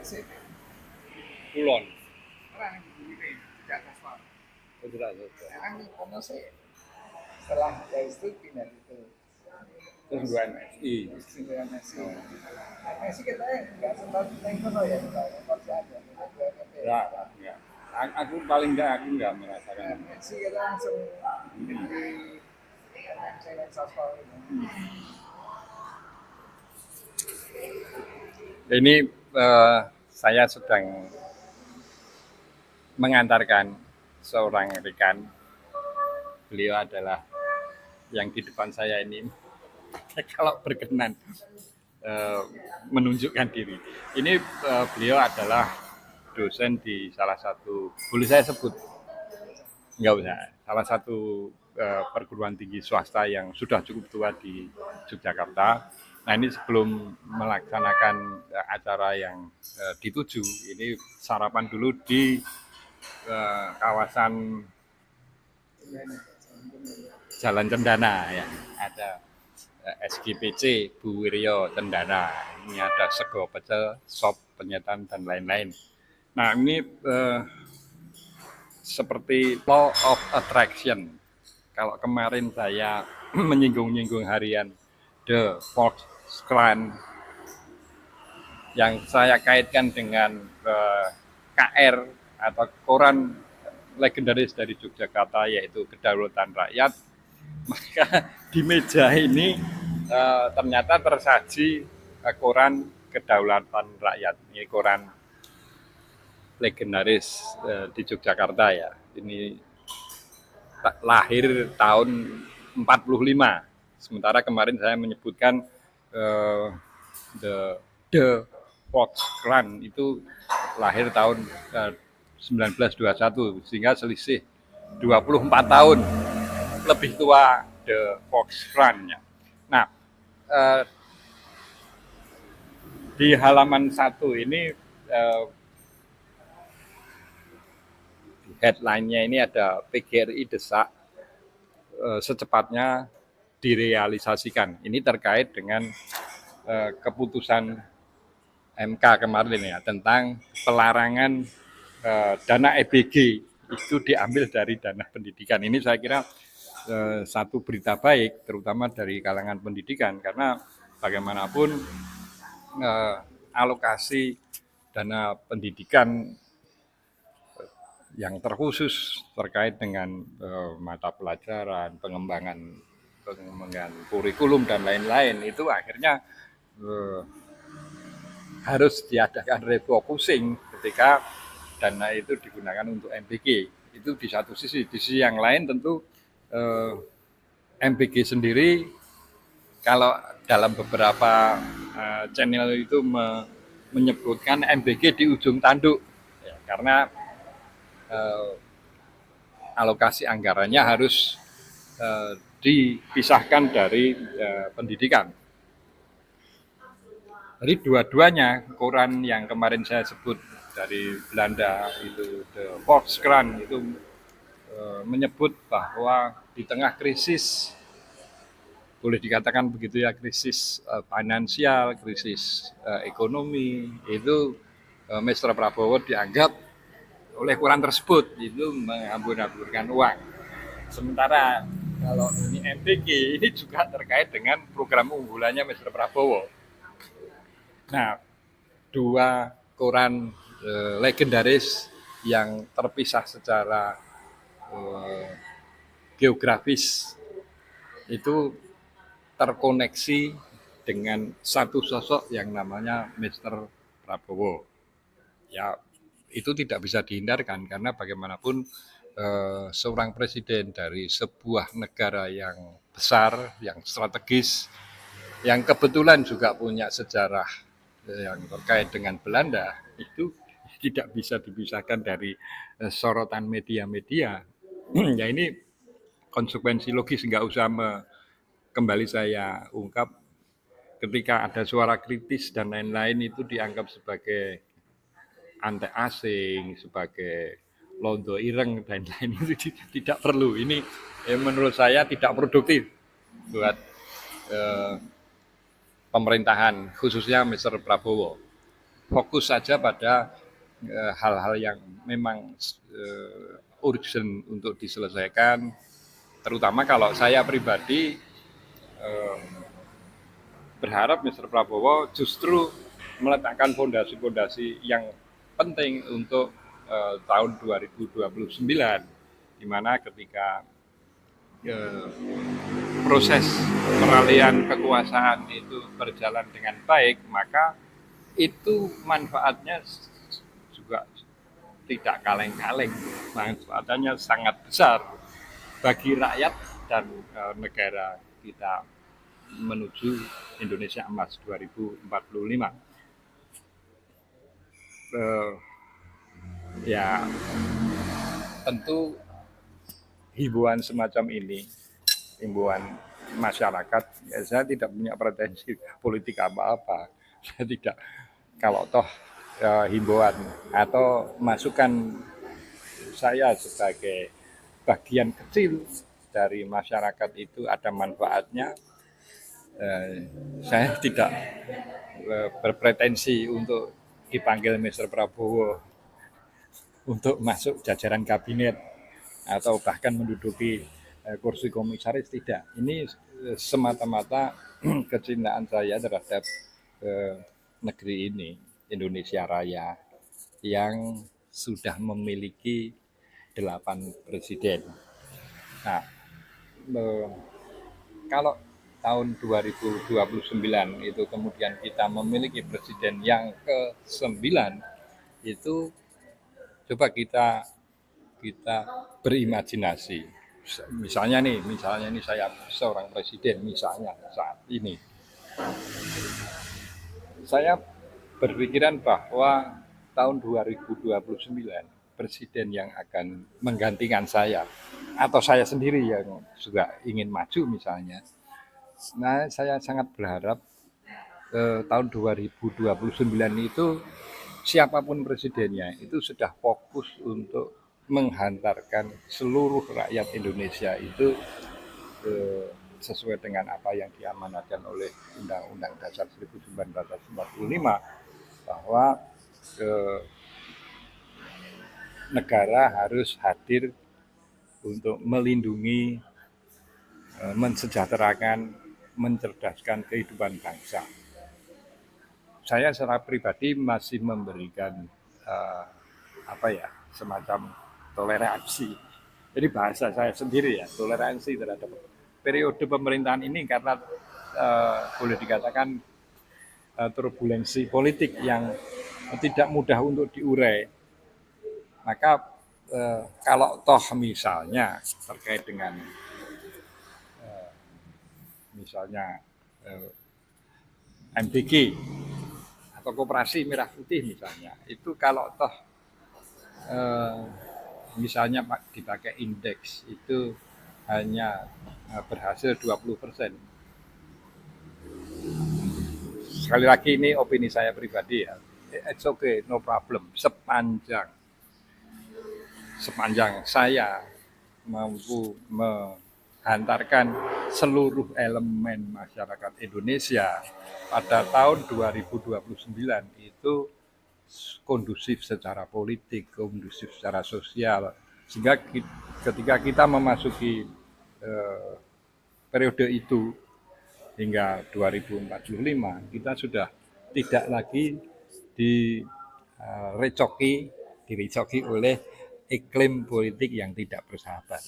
sih. Kulon. Orang ini tidak kasual. Oh, tidak cocok. Kan kono sih setelah dari itu pindah itu. Terus dua MSI. Istimewa Messi. Messi kita nggak sempat main kono ya, kita masih ada. Ya, ya. Aku paling aku enggak merasakan. Messi kita langsung di saya kasual itu. Ini saya sedang mengantarkan seorang rekan. Beliau adalah yang di depan saya ini. Kalau berkenan eh, menunjukkan diri. Ini beliau adalah dosen di salah satu, boleh saya sebut? Enggak usah. Salah satu perguruan tinggi swasta yang sudah cukup tua di Yogyakarta. Nah ini sebelum melaksanakan acara yang dituju, ini sarapan dulu di kawasan Jalan Cendana ya. Ada SGPC Bu Wiryo Cendana. Ini ada sego pecel, sop, penyetan dan lain-lain. Nah ini seperti law of attraction. Kalau kemarin saya menyinggung-nyinggung harian The Volkskrant yang saya kaitkan dengan KR atau koran legendaris dari Yogyakarta yaitu Kedaulatan Rakyat, maka di meja ini ternyata tersaji koran Kedaulatan Rakyat. Ini koran legendaris di Yogyakarta ya. Ini lahir tahun 45. Sementara kemarin saya menyebutkan The Volkskrant itu lahir tahun 1921 sehingga selisih 24 tahun lebih tua The Volkskrant-nya. Nah, di halaman 1 ini headline-nya ini ada PGRI desak secepatnya direalisasikan. Ini terkait dengan keputusan MK kemarin ya tentang pelarangan dana EBG itu diambil dari dana pendidikan. Ini saya kira satu berita baik terutama dari kalangan pendidikan karena bagaimanapun alokasi dana pendidikan yang terkhusus terkait dengan mata pelajaran, pengembangan kurikulum dan lain-lain itu akhirnya harus diadakan refocusing ketika dana itu digunakan untuk MBG. Itu di satu sisi. Di sisi yang lain tentu MBG sendiri kalau dalam beberapa channel itu menyebutkan MBG di ujung tanduk ya, karena alokasi anggarannya harus dipisahkan dari pendidikan. Jadi dua-duanya koran yang kemarin saya sebut dari Belanda itu The Volkskrant itu menyebut bahwa di tengah krisis, boleh dikatakan begitu ya, krisis finansial, krisis ekonomi, itu Mr. Prabowo dianggap oleh koran tersebut itu menghambur-hamburkan uang. Sementara kalau ini MBG ini juga terkait dengan program unggulannya Mr. Prabowo. Nah, dua koran legendaris yang terpisah secara geografis itu terkoneksi dengan satu sosok yang namanya Mr. Prabowo. Ya, itu tidak bisa dihindarkan karena bagaimanapun seorang presiden dari sebuah negara yang besar, yang strategis, yang kebetulan juga punya sejarah yang terkait dengan Belanda, itu tidak bisa dipisahkan dari sorotan media-media. Ya ini konsekuensi logis, nggak usah kembali saya ungkap ketika ada suara kritis dan lain-lain itu dianggap sebagai antek asing, sebagai londo ireng dan lain itu tidak perlu. Ini menurut saya tidak produktif buat pemerintahan khususnya Mr. Prabowo. fokus saja pada hal-hal yang memang urgent untuk diselesaikan, terutama kalau saya pribadi berharap Mr. Prabowo justru meletakkan fondasi-fondasi yang penting untuk tahun 2029, di mana ketika proses peralihan kekuasaan itu berjalan dengan baik, maka itu manfaatnya juga tidak kaleng-kaleng, manfaatnya sangat besar bagi rakyat dan negara kita menuju Indonesia Emas 2045. Ya tentu himbauan semacam ini, himbauan masyarakat, ya saya tidak punya pretensi politik apa-apa. Saya tidak, kalau toh himbauan atau masukan saya sebagai bagian kecil dari masyarakat itu ada manfaatnya, saya tidak berpretensi untuk dipanggil Mr. Prabowo untuk masuk jajaran kabinet atau bahkan menduduki kursi komisaris, tidak. Ini semata-mata kecintaan saya terhadap negeri ini, Indonesia Raya, yang sudah memiliki 8 presiden. Nah, kalau tahun 2029 itu kemudian kita memiliki presiden yang ke-9, itu coba kita berimajinasi. Misalnya ini saya seorang presiden, misalnya saat ini. Saya berpikiran bahwa tahun 2029 presiden yang akan menggantikan saya atau saya sendiri yang juga ingin maju misalnya. Nah, saya sangat berharap tahun 2029 itu siapapun presidennya itu sudah fokus untuk menghantarkan seluruh rakyat Indonesia itu sesuai dengan apa yang diamanatkan oleh Undang-Undang Dasar 1945, bahwa negara harus hadir untuk melindungi, mensejahterakan, mencerdaskan kehidupan bangsa. Saya secara pribadi masih memberikan semacam toleransi. Jadi bahasa saya sendiri ya, toleransi terhadap periode pemerintahan ini karena boleh dikatakan turbulensi politik yang tidak mudah untuk diurai. Maka kalau toh misalnya terkait dengan misalnya MBG atau Koperasi Merah Putih misalnya, itu kalau toh misalnya dipakai indeks itu hanya berhasil 20%. Sekali lagi ini opini saya pribadi ya, it's okay, no problem, sepanjang saya mampu menghantarkan seluruh elemen masyarakat Indonesia pada tahun 2029 itu kondusif secara politik, kondusif secara sosial, sehingga ketika kita memasuki periode itu hingga 2045 kita sudah tidak lagi direcoki oleh iklim politik yang tidak bersahabat.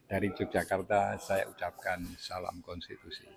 Dari Yogyakarta saya ucapkan salam konstitusi.